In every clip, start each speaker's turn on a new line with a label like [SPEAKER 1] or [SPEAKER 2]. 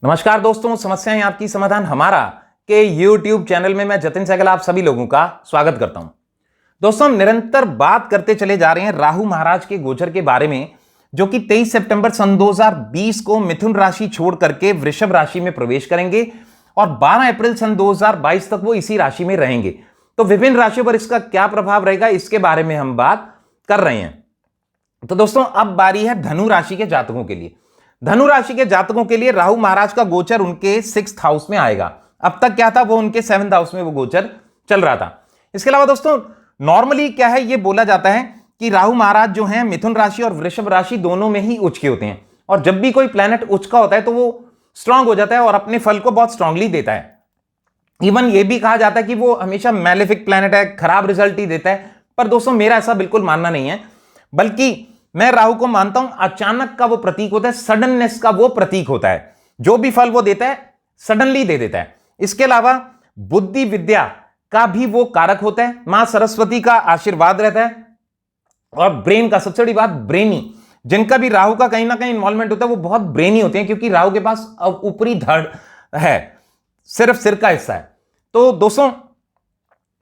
[SPEAKER 1] नमस्कार दोस्तों, समस्याएं आपकी समाधान हमारा के YouTube चैनल में मैं जतिन सहगल आप सभी लोगों का स्वागत करता हूं। दोस्तों, हम निरंतर बात करते चले जा रहे हैं राहु महाराज के गोचर के बारे में, जो कि 23 सितंबर सन 2020 को मिथुन राशि छोड़ करके वृषभ राशि में प्रवेश करेंगे और 12 अप्रैल सन 2022 तक वो इसी राशि में रहेंगे। तो विभिन्न राशियों पर इसका क्या प्रभाव रहेगा, इसके बारे में हम बात कर रहे हैं। तो दोस्तों, अब बारी है धनु राशि के जातकों के लिए। धनु राशि के जातकों के लिए राहु महाराज का गोचर उनके 6th हाउस में आएगा। अब तक क्या था, वो उनके 7th हाउस में वो गोचर चल रहा था। इसके अलावा दोस्तों, नॉर्मली क्या है, ये बोला जाता है कि राहु महाराज जो हैं मिथुन राशि और वृषभ राशि दोनों में ही उच्च के होते हैं, और जब भी कोई प्लैनेट उच्च का होता है तो वो स्ट्रांग हो जाता है और अपने फल को बहुत स्ट्रांगली देता है। इवन ये भी कहा जाता है कि वो हमेशा मैलेफिक प्लैनेट है, खराब रिजल्ट ही देता है। पर दोस्तों, मेरा ऐसा बिल्कुल मानना नहीं है, बल्कि मैं राहु को मानता हूं अचानक का वो प्रतीक होता है, सडननेस का वो प्रतीक होता है। जो भी फल वो देता है सडनली दे देता है। इसके अलावा बुद्धि विद्या का भी वो कारक होता है, मां सरस्वती का आशीर्वाद रहता है, और ब्रेन का, सबसे बड़ी बात ब्रेनी, जिनका भी राहु का कहीं ना कहीं इन्वॉल्वमेंट होता है वो बहुत ब्रेनी होते हैं, क्योंकि राहु के पास ऊपरी धड़ है, सिर्फ सिर का हिस्सा है। तो दोस्तों,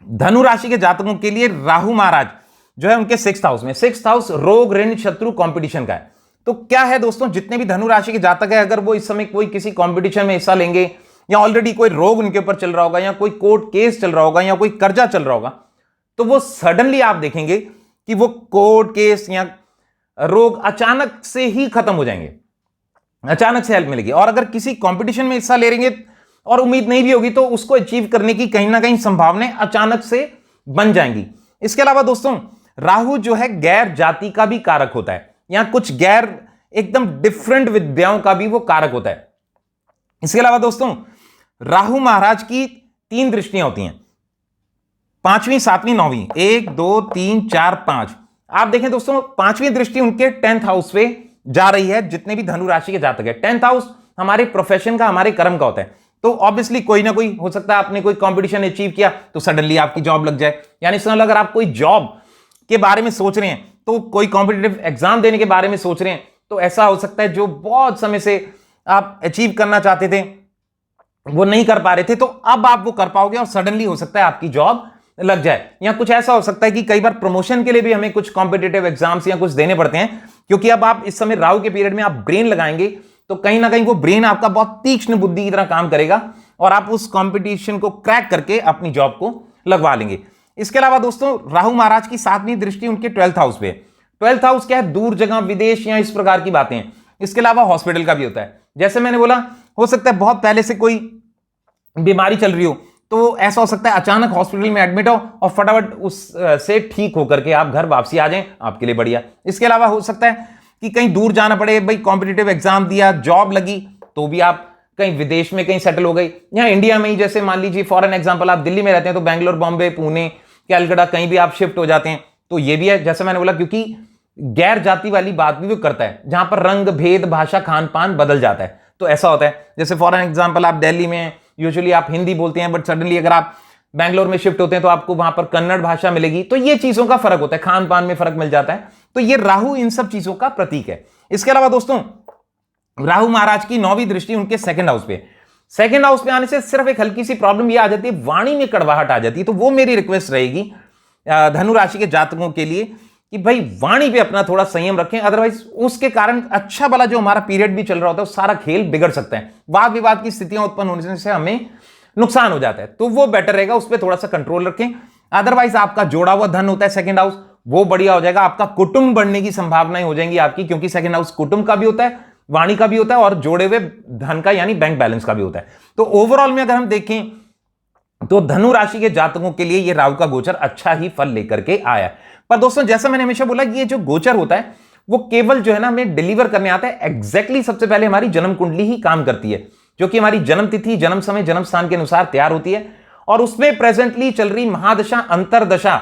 [SPEAKER 1] धनु राशि के जातकों के लिए राहु महाराज जो है उनके 6th हाउस में, 6th हाउस रोग ऋण शत्रु कंपटीशन का है। तो क्या है दोस्तों, जितने भी धनु राशि के जातक है, अगर वो इस समय कोई किसी कंपटीशन में हिस्सा लेंगे, या ऑलरेडी कोई रोग उनके ऊपर चल रहा होगा, या कोई कोर्ट केस चल रहा होगा, या कोई कर्जा चल रहा होगा, तो वो सडनली आप देखेंगे कि वो कोर्ट केस या रोग अचानक से ही खत्म हो जाएंगे, अचानक से हेल्प मिलेगी। और अगर किसी कंपटीशन में हिस्सा ले रहेंगे और उम्मीद नहीं भी होगी, तो उसको अचीव करने की कहीं ना कहीं संभावनाएं अचानक से बन जाएंगी। इसके अलावा दोस्तों, राहु जो है गैर जाति का भी कारक होता है, या कुछ गैर एकदम डिफरेंट विद्याओं का भी वो कारक होता है। इसके अलावा दोस्तों, राहु महाराज की 3 दृष्टियां होती हैं, 5वीं 7वीं 9वीं, 1 2 3 4 5। आप देखें दोस्तों, 5वीं दृष्टि उनके 10th हाउस पे जा रही है। जितने भी धनु राशि के जातक है, 10th हाउस हमारे प्रोफेशन का, हमारे कर्म का होता है। तो ऑब्वियसली कोई ना कोई हो सकता है, आपने कोई कंपटीशन अचीव किया तो सडनली आपकी जॉब लग जाए, यानी समझ, अगर आप कोई जॉब के बारे में सोच रहे हैं, तो कोई कॉम्पिटिटिव एग्जाम देने के बारे में सोच रहे हैं, तो ऐसा हो सकता है जो बहुत समय से आप अचीव करना चाहते थे वो नहीं कर पा रहे थे, तो अब आप वो कर पाओगे और सडनली हो सकता है आपकी जॉब लग जाए। या कुछ ऐसा हो सकता है कि कई बार प्रमोशन के लिए भी हमें कुछ कॉम्पिटिटिव एग्जाम्स या कुछ देने पड़ते हैं, क्योंकि अब आप इस समय राहु के पीरियड में आप ब्रेन लगाएंगे, तो कहीं ना कहीं वो ब्रेन आपका बहुत तीक्ष्ण बुद्धि की तरह काम करेगा और आप उस कंपटीशन को क्रैक करके अपनी जॉब को लगवा लेंगे। इसके अलावा दोस्तों, राहु महाराज की 7वीं दृष्टि उनके 12th हाउस पे। 12th हाउस क्या है, दूर जगह, विदेश या इस प्रकार की बातें हैं। इसके अलावा हॉस्पिटल का भी होता है। जैसे मैंने बोला, हो सकता है बहुत पहले से कोई बीमारी चल रही हो, तो ऐसा हो सकता है अचानक हॉस्पिटल में एडमिट हो और फटाफट उस से ठीक होकर के आप घर वापसी आ जाएं, आपके लिए बढ़िया। इसके अलावा हो सकता है कि कहीं दूर जाना पड़े, भाई कॉम्पिटिटिव एग्जाम दिया, जॉब लगी, तो भी आप कहीं विदेश में कहीं सेटल हो गई, या इंडिया में ही, जैसे मान लीजिए फॉरेन एग्जांपल, आप दिल्ली में रहते हैं तो बैंगलोर, बॉम्बे, पुणे, कैलकाटा, कहीं भी आप शिफ्ट हो जाते हैं, तो ये भी है। जैसे मैंने बोला, क्योंकि गैर जाति वाली बात भी वो करता है, जहां पर रंग भेद, भाषा, खान पान बदल जाता है, तो ऐसा होता है। जैसे फॉर एग्जांपल, आप दिल्ली में यूजुअली आप हिंदी बोलते हैं, बट सडनली अगर आप बैंगलोर में शिफ्ट होते हैं तो आपको वहां पर कन्नड़ भाषा मिलेगी। तो ये चीजों का फर्क होता है, खान पान में फर्क मिल जाता है। तो ये राहु इन सब चीजों का प्रतीक है। इसके अलावा दोस्तों, राहु महाराज की 9वीं दृष्टि उनके 2nd हाउस पे। 2nd हाउस पे आने से सिर्फ एक हल्की सी प्रॉब्लम ये आ जाती है, वाणी में कड़वाहट आ जाती है। तो वो मेरी रिक्वेस्ट रहेगी धनु राशि के जातकों के लिए कि भाई वाणी पे अपना थोड़ा संयम रखें, अदरवाइज उसके कारण अच्छा भला जो हमारा पीरियड भी चल रहा होता है, वो सारा खेल बिगड़ सकता है। वाद विवाद की स्थितियां उत्पन्न होने से हमें नुकसान हो जाता है, तो वो बेटर रहेगा, उस पर थोड़ा सा कंट्रोल रखें। अदरवाइज आपका जोड़ा हुआ धन होता है 2nd हाउस, वो बढ़िया हो जाएगा। आपका कुटुंब बढ़ने की संभावनाएं हो जाएंगी आपकी, क्योंकि 2nd हाउस कुटुंब का भी होता है, वाणी का भी होता है, और जोड़े हुए धन का यानी बैंक बैलेंस का भी होता है। तो ओवरऑल में अगर हम देखें तो धनु राशि के जातकों के लिए ये राहु का गोचर अच्छा ही फल लेकर के आया। पर दोस्तों, जैसा मैंने हमेशा बोला कि ये जो गोचर होता है वो केवल जो है ना हमें डिलीवर करने आता है। एग्जैक्टली सबसे पहले हमारी जन्म कुंडली ही काम करती है, जो कि हमारी जन्म तिथि, जन्म समय, जन्म स्थान के अनुसार तैयार होती है, और उसमें प्रेजेंटली चल रही महादशा, अंतरदशा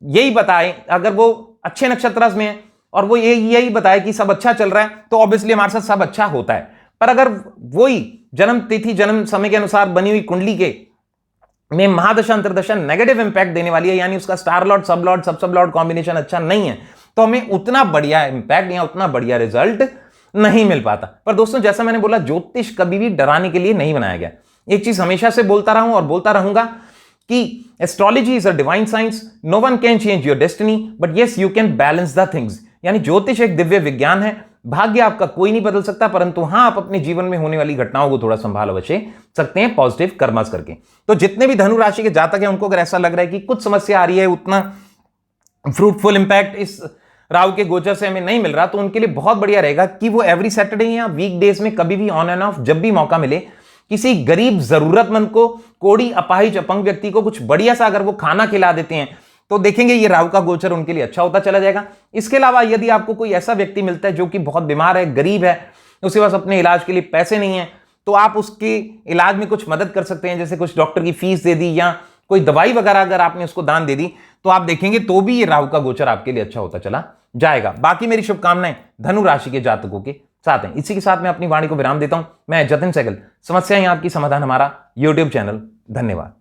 [SPEAKER 1] यही बताए, अगर वो अच्छे नक्षत्र में है और वो यही बताए कि सब अच्छा चल रहा है, तो ऑब्वियसली हमारे साथ सब अच्छा होता है। पर अगर वही जन्म तिथि, जन्म समय के अनुसार बनी हुई कुंडली के में महादशा, अंतरदशा नेगेटिव इंपैक्ट देने वाली है, यानी उसका स्टार लॉर्ड, सब लॉर्ड, सब लॉर्ड कॉम्बिनेशन अच्छा नहीं है, तो हमें उतना बढ़िया इंपैक्ट या उतना बढ़िया रिजल्ट नहीं मिल पाता। पर दोस्तों जैसा मैंने बोला, ज्योतिष कभी भी डराने के लिए नहीं बनाया गया। एक चीज हमेशा से बोलता रहा हूं और बोलता रहूंगा कि astrology is a divine science, no one can change your destiny but yes you can balance the things. यानी ज्योतिष एक दिव्य विज्ञान है, भाग्य आपका कोई नहीं बदल सकता, परंतु हां आप अपने जीवन में होने वाली घटनाओं को थोड़ा संभाल अवश्य सकते हैं पॉजिटिव कर्मस करके। तो जितने भी धनु राशि के जातक हैं उनको अगर ऐसा लग रहा है कि कुछ समस्या आ रही है, उतना फ्रूटफुल इंपैक्ट इस राहु के गोचर से हमें नहीं मिल रहा, तो उनके लिए बहुत बढ़िया रहेगा कि वो एवरी सैटरडे या वीक डेज में कभी भी ऑन एंड ऑफ जब भी मौका मिले, किसी गरीब जरूरतमंद को, कोढ़ी अपाहिज अपंग व्यक्ति को कुछ बढ़िया सा अगर वो खाना खिला देते हैं तो देखेंगे ये राहु का गोचर उनके लिए अच्छा होता चला जाएगा। इसके अलावा यदि आपको कोई ऐसा व्यक्ति मिलता है जो कि बहुत बीमार है, गरीब है, उसके पास अपने इलाज के लिए पैसे नहीं है, तो आप उसके इलाज में कुछ मदद कर सकते हैं, जैसे कुछ डॉक्टर की फीस दे दी या कोई दवाई वगैरह अगर आपने उसको दान दे दी, तो आप देखेंगे तो भी ये राहु का गोचर आपके लिए अच्छा होता चला जाएगा। बाकी मेरी शुभकामनाएं धनु राशि के जातकों के साथ हैं। इसी के साथ मैं अपनी वाणी को विराम देता हूं। मैं जतिन सहगल, समस्याएं आपकी, समाधान हमारा, यूट्यूब चैनल। धन्यवाद।